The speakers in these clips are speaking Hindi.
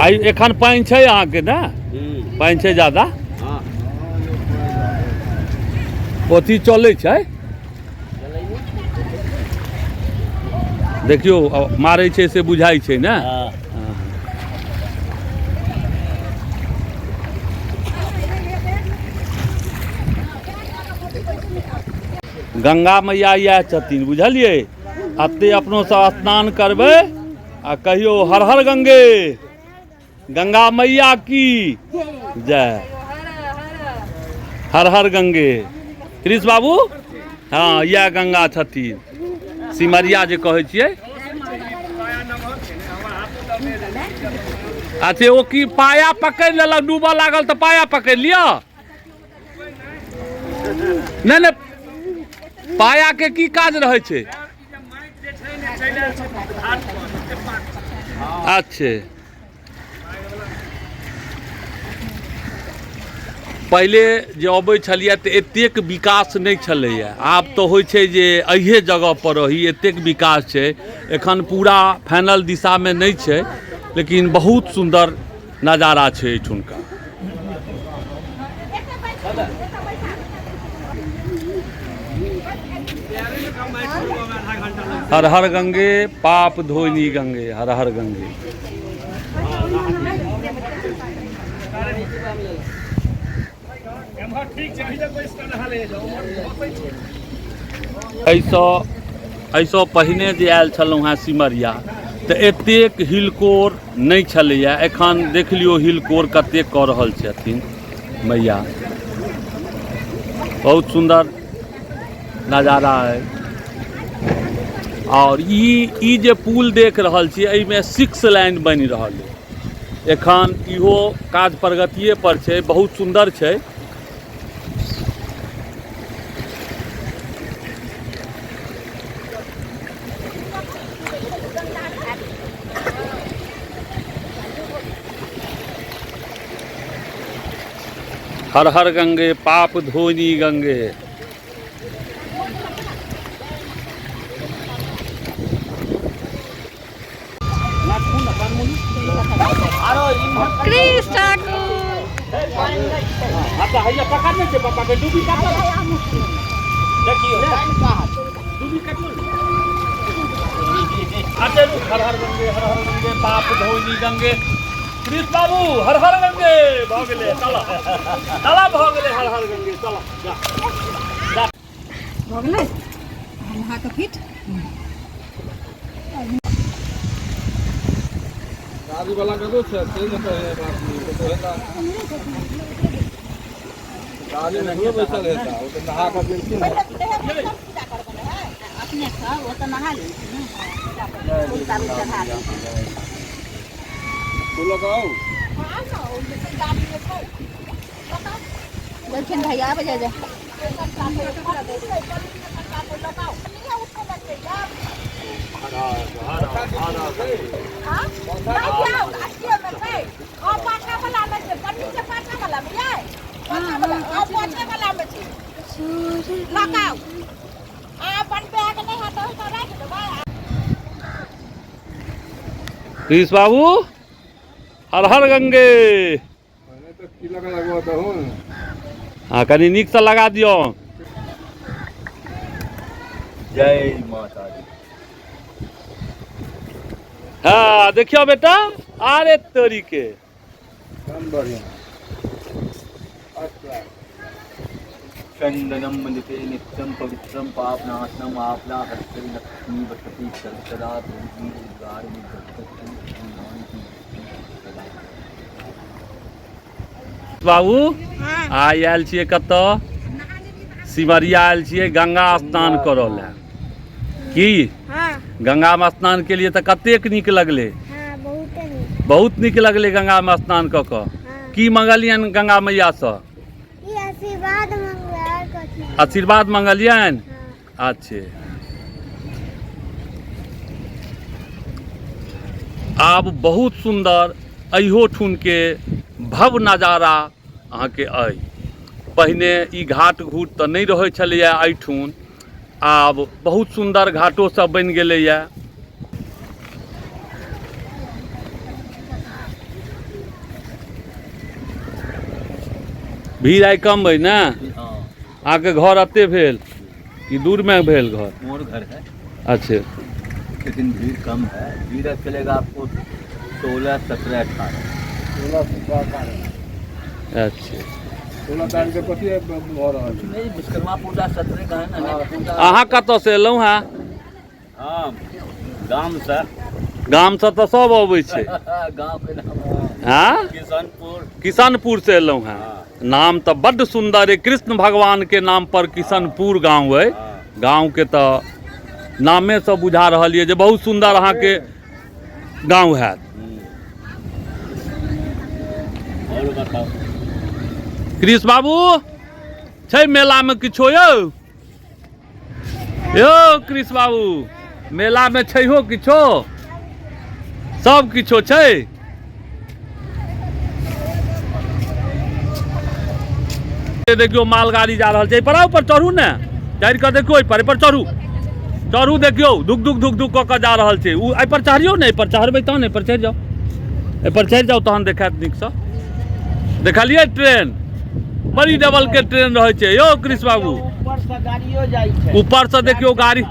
आई एखन पानी छै अहाँ के ना पानी छै ज्यादा ओथी चले छै देखियो मारे छै से बुझाई छै ना गंगा मैया यह छथिन बुझलिए अते अपनो सब स्नान करबे आ कहियो हर हर गंगे गंगा मैया की जय हर हर गंगे कृष बाबू हाँ यह गंगा छथिन सिमरिया जे कहै छियै अच्छा वो की पाया पकड़ लेलक डूबऽ लागल तो पाया पकड़ लिया नहीं नहीं पाया के की काज रहे छे अच्छे पहले जे अबै छलिए त एतेक विकास नहीं छलैया आब तो होइ छै जे अहिए जगह पर रही एतेक विकास छै एखन पूरा फाइनल दिशा में नहीं छै लेकिन बहुत सुंदर नज़ारा छै एठुनका हर हर गंगे पाप धोनी गंगे हर हर गंगे ऐसा पहिने जे आयल छलहुँ हैं सिमरिया तो एतेक हिलकोर नहीं छलैया एखन देख लियो हिलकोर कते कऽ रहल छथिन मैया बहुत सुंदर नज़ारा है और ई जे पुल देख रहल छी एहि में 6 लाइन बनि रहल है एखन इहो काज प्रगतिए पर छै बहुत सुंदर छै हर हर गंगे पाप धोनी गंगे कृष ठाकुर अच्छा हैया पकड़ने छै पापा के डूबी काटल देखियो डूबी काटल अच्छा हर हर गंगे पाप धोनी गंगे कृष बाबू हर हर गंगे भ गेले चला चला भ गेले हर हर गंगे चला जा भ गेले नहा के फिट गाड़ी वाला कतो छै से न कहे बात नहीं तो हेता गाड़ी में नहीं बैठल हेता वो तो नहा के गेलखिन अपने का वो तो नहा ले तू लगाओ हां ना वो गाड़ी में छै देखिन भैया बजा जा कृष बाबू हर हर गंगे हाँ कनी नीक से लगा दियो जय माता दी हाँ देखियो बेटा अरे तोरी के बढ़िया चंदनम मलिते नित्यम पवित्रम पापनाशनम आपला हरसरी लक्ष्मी वसती सदा बाबू आई आयल छियै कतऽ सिमरिया आयल छियै गंगा स्नान करऽ लए की गंगा में स्नान के लिए तो कतेक नीक लगले बहुत नीक लगले गंगा में स्नान कऽ कऽ की मंगलियन गंगा मैया से आशीर्वाद मंगलियन अच्छे आब बहुत सुंदर अहियो ठुन के भव्य नजारा अहाँ के अइ पहिने ई घाट घूट तो नहीं रहे छलैया एठुन आब बहुत सुंदर घाटो सब बन गेलैया भीड़ आई कम है ना? हाँ आके घर अते भेल कि दूर में भेल घर? मोर घर है, अच्छा लेकिन भीड़ कम है। भीड़ चलेगा आपको 16, 17, 18। अच्छा 16 तारीख के पति भऽ रहल छै। नहीं, विश्वकर्मा पूजा 17 का है ना, पूजा। अहाँ कतऽ से एलहुँ हैं? हाँ गाम से। गाम से तो सब अबै छै। गाँव के नाम हाँ किशनपुर। किशनपुर से एलहुँ हैं। हाँ। नाम तो बड्ड सुंदर है, कृष्ण भगवान के नाम पर किशनपुर गांव है। हाँ। गांव के तो नामे से बुझा रहल है जे बहुत सुंदर अहाँ के गांव है। और बताओ कृष्ण बाबू छै मेला में किछो यौ? कृष्ण बाबू मेला में छैहो किछो? सब किछो छै? देखियो मालगाड़ी जा रहल छै, पर ऊपर चढ़ू ने, चढ़ कऽ देखियो, एहिपर चढ़ू, चढ़ू देखियो, धुक धुक धुक धुक कऽ के जा रहल छै। उ एहिपर चढ़ियो ने, एहिपर चढ़बै तहन, एहिपर चढ़ि जाउ, एहिपर चढ़ि जाउ तहन देखायत नीकसँ। देखलियै ट्रेन, बड़ी डबल के ट्रेन रहे छै यौ कृष्ण बाबू। ऊपर से गाड़ियो जाइ छै, ऊपर से देखियो गाड़ी,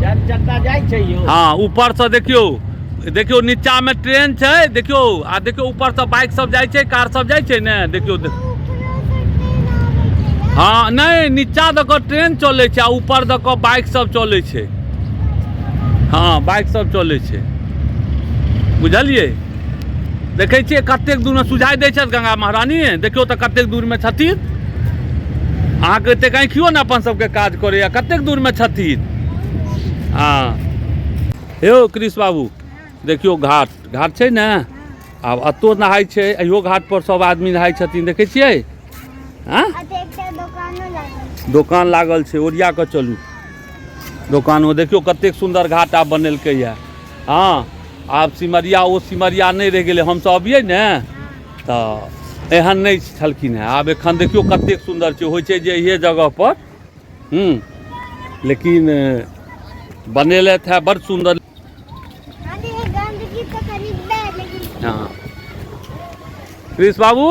4 चक्का जाइ छै यौ। हाँ ऊपर से देखियो, देखियो नीचा में ट्रेन छै, देखियो आ देखियो ऊपर से बाइक सब जाइ छै, कार सब जाइ छै ने, देखियो हाँ नहीं नीचा दऽ कऽ ट्रेन चलै छै आ ऊपर दऽ कऽ बाइक सब चलै छै। हाँ बाइक सब चलै छै, बुझलियै? देखै छियै कतेक दूर में सुझाइ दै छथि गंगा महारानी, देखियो तऽ कतेक दूर में छथिन। अहाँके एतेक आँखियो ने अपन सबके काज करैया, कतेक दूर में छथिन। हाँ यौ कृष्ण बाबू देखियो घाट, घाट छै ने, आब अतो नहाय छै, अहियो घाट पर सब आदमी नहाय छथिन, देखै छियै? हाँ दोकान लागल छै, ओरिया कऽ चलू दोकानमे। देखियो कतेक सुंदर घाट आब बनेलकै यऽ। हाँ आब सिमरिया ओ सिमरिया नहीं रह गेलै, हमसब अबियै ने तऽ एहन नहीं छलखिन हैं। आब एखन देखियो कतेक सुंदर छै, होइ छै जे इहे जगह पर लेकिन बनेलथि है बड़ सुंदर। हाँ कृष्ण बाबू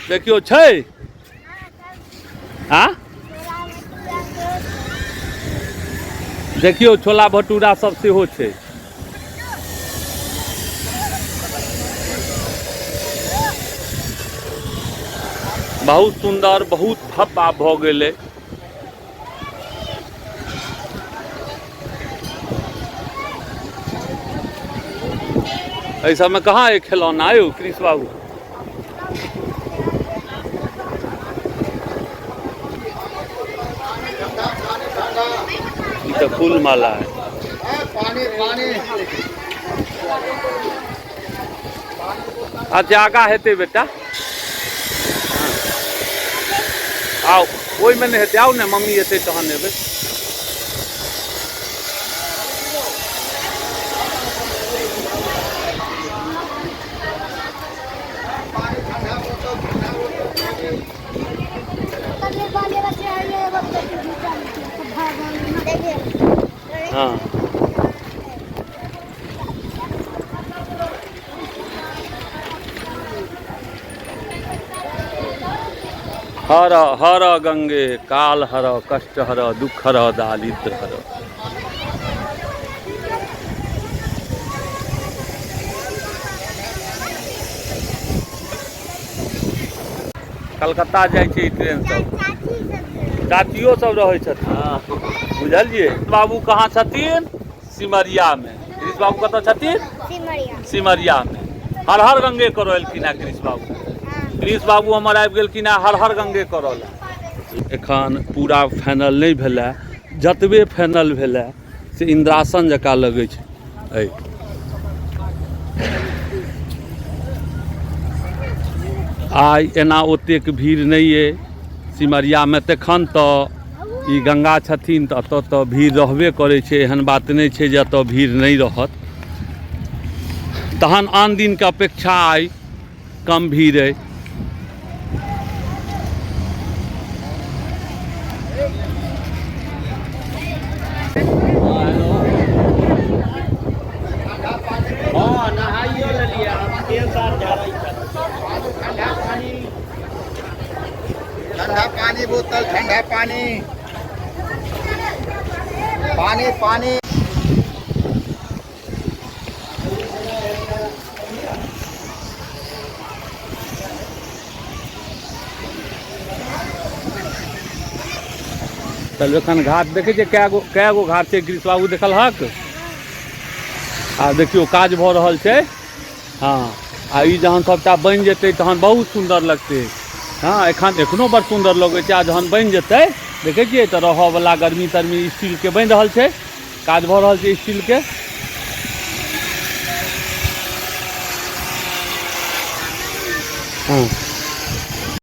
देखियो छै, हाँ देखियो छोला भटूरा सब सेहो छै। बहुत सुंदर, बहुत भव्य आब भऽ गेलै। एहि सबमे कहाँ एक खिलौना यौ कृष्ण बाबू? ई तऽ फूल माला है। अच्छा आगा हेतै बेटा, आओ ओहिमे नहि हेतै, आउ ने मम्मी एतै तहन एबै। हाँ हर हर गंगे काल हर कष्ट हर दुख हर दारिद्र हर। कलकत्ता जाइ छै ई ट्रेन सब, चाचियो सब रहै छथिन, बुझलियै? बाबू कहाँ छथिन? सिमरिया में। कृष्ण बाबू कतऽ छथिन? सिमरिया में। हर हर गंगे करो एलखिन है कृष्ण बाबू। कृष्ण बाबू हमर आबि गेलखिन है हर हर गंगे करऽ लए। एखन पूरा फाइनल नहीं भेलै, जतबे फाइनल भेलै से इंद्रासन जकाँ लगै छै। आइ एना ओतेक भीड़ नहीं है सिमरिया में। तखन तऽ ई गंगा छथिन तऽ एतऽ तऽ भीड़ रहबे करै छै, एहन बात नहीं छै जे एतऽ भीड़ नहीं रहत। तहन आन दिन के अपेक्षा आइ कम भीड़ है। हाँ नहाइयो लेलिए, तेल साथ जा रही है, ठंडा पानी बोतल ठंडा पानी पानी पानी। चल एखन घाट देखे छियै कै गो घाट छै गिरीश बाबू देखल हक। आ देखियो काज भऽ रहल छै। हाँ आ ई जहन सबटा बनि जेतै तहन बहुत सुंदर लगतै। हाँ एखनो बड़ सुंदर लगै छै। आ जहन बनि जेतै देखै छियै तऽ रहऽवला गर्मी तरमी स्टीलके बनि रहल छै। काज भऽ रहल छै स्टीलके। हाँ